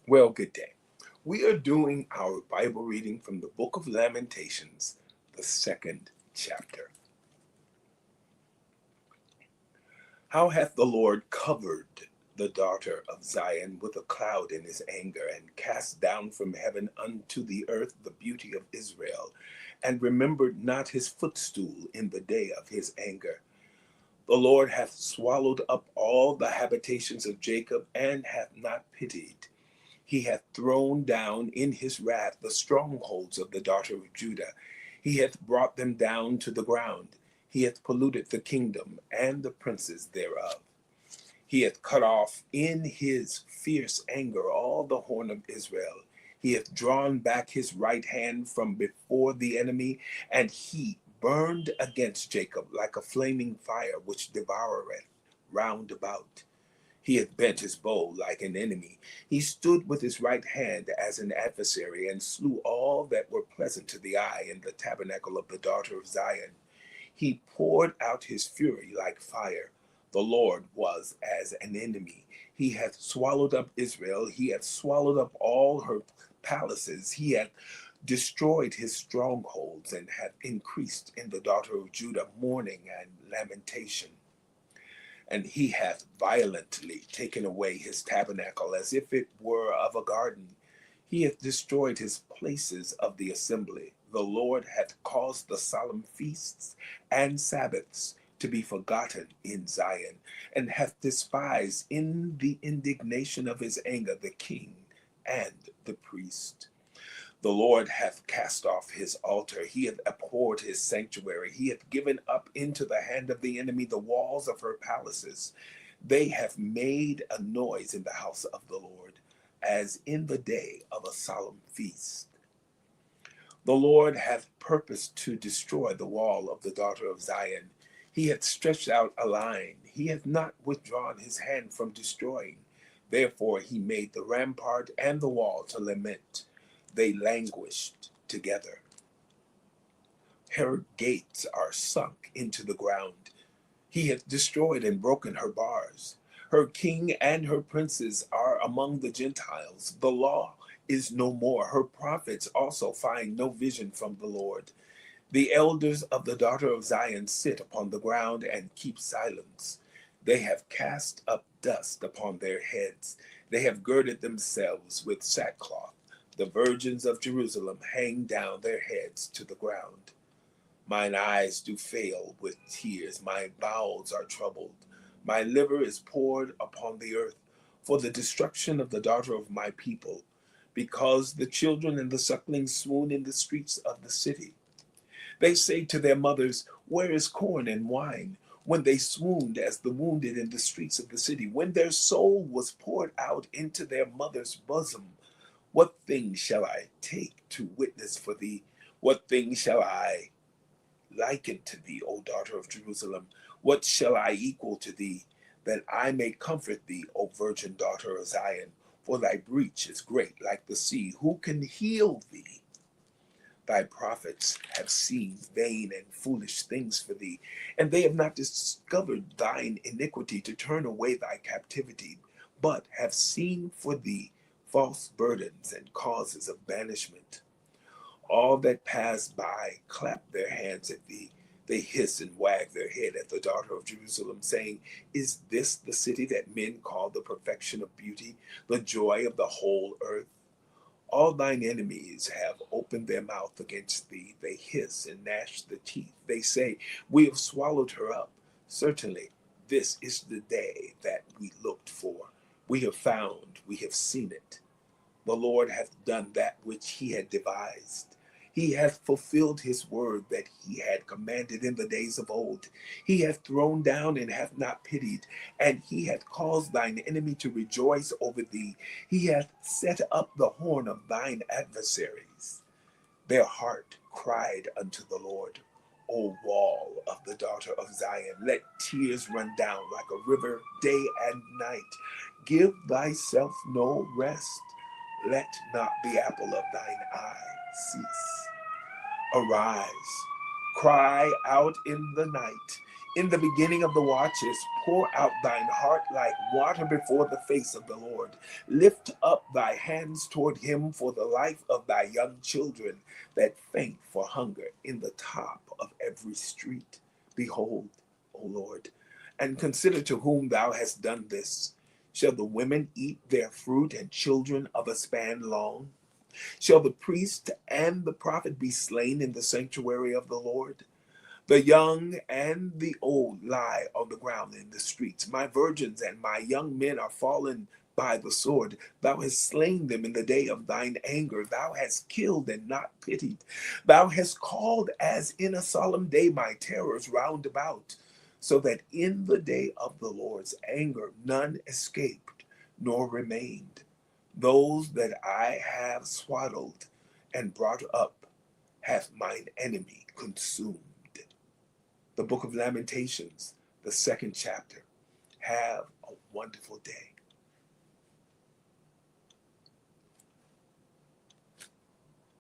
Well, good day. We are doing our Bible reading from the book of Lamentations, the second chapter. How hath the Lord covered the daughter of Zion with a cloud in his anger, and cast down from heaven unto the earth the beauty of Israel, and remembered not his footstool in the day of his anger. The Lord hath swallowed up all the habitations of Jacob, and hath not pitied. He hath thrown down in his wrath the strongholds of the daughter of Judah. He hath brought them down to the ground. He hath polluted the kingdom and the princes thereof. He hath cut off in his fierce anger all the horn of Israel. He hath drawn back his right hand from before the enemy, and he burned against Jacob like a flaming fire which devoureth round about. He hath bent his bow like an enemy. He stood with his right hand as an adversary, and slew all that were pleasant to the eye in the tabernacle of the daughter of Zion. He poured out his fury like fire. The Lord was as an enemy. He hath swallowed up Israel. He hath swallowed up all her palaces. He hath destroyed his strongholds, and hath increased in the daughter of Judah mourning and lamentation. And he hath violently taken away his tabernacle as if it were of a garden. He hath destroyed his places of the assembly. The Lord hath caused the solemn feasts and Sabbaths to be forgotten in Zion, and hath despised in the indignation of his anger the king and the priest. The Lord hath cast off his altar. He hath abhorred his sanctuary. He hath given up into the hand of the enemy the walls of her palaces. They have made a noise in the house of the Lord, as in the day of a solemn feast. The Lord hath purposed to destroy the wall of the daughter of Zion. He hath stretched out a line. He hath not withdrawn his hand from destroying. Therefore he made the rampart and the wall to lament. They languished together. Her gates are sunk into the ground. He hath destroyed and broken her bars. Her king and her princes are among the Gentiles. The law is no more. Her prophets also find no vision from the Lord. The elders of the daughter of Zion sit upon the ground and keep silence. They have cast up dust upon their heads. They have girded themselves with sackcloth. The virgins of Jerusalem hang down their heads to the ground. Mine eyes do fail with tears, my bowels are troubled. My liver is poured upon the earth for the destruction of the daughter of my people, because the children and the sucklings swoon in the streets of the city. They say to their mothers, where is corn and wine? When they swooned as the wounded in the streets of the city, when their soul was poured out into their mother's bosom. What thing shall I take to witness for thee? What thing shall I liken to thee, O daughter of Jerusalem? What shall I equal to thee, that I may comfort thee, O virgin daughter of Zion? For thy breach is great like the sea. Who can heal thee? Thy prophets have seen vain and foolish things for thee, and they have not discovered thine iniquity to turn away thy captivity, but have seen for thee false burdens and causes of banishment. All that pass by clap their hands at thee. They hiss and wag their head at the daughter of Jerusalem, saying, is this the city that men call the perfection of beauty, the joy of the whole earth? All thine enemies have opened their mouth against thee. They hiss and gnash the teeth. They say, we have swallowed her up. Certainly, this is the day that we looked for. We have found, we have seen it. The Lord hath done that which he had devised. He hath fulfilled his word that he had commanded in the days of old. He hath thrown down and hath not pitied, and he hath caused thine enemy to rejoice over thee. He hath set up the horn of thine adversaries. Their heart cried unto the Lord, O wall of the daughter of Zion, let tears run down like a river day and night. Give thyself no rest. Let not the apple of thine eye cease. Arise, cry out in the night. In the beginning of the watches, pour out thine heart like water before the face of the Lord. Lift up thy hands toward him for the life of thy young children that faint for hunger in the top of every street. Behold, O Lord, and consider to whom thou hast done this. Shall the women eat their fruit and children of a span long? Shall the priest and the prophet be slain in the sanctuary of the Lord? The young and the old lie on the ground in the streets. My virgins and my young men are fallen by the sword. Thou hast slain them in the day of thine anger. Thou hast killed and not pitied. Thou hast called as in a solemn day my terrors round about, so that in the day of the Lord's anger none escaped nor remained. Those that I have swaddled and brought up hath mine enemy consumed. The book of Lamentations, the second chapter. Have a wonderful day.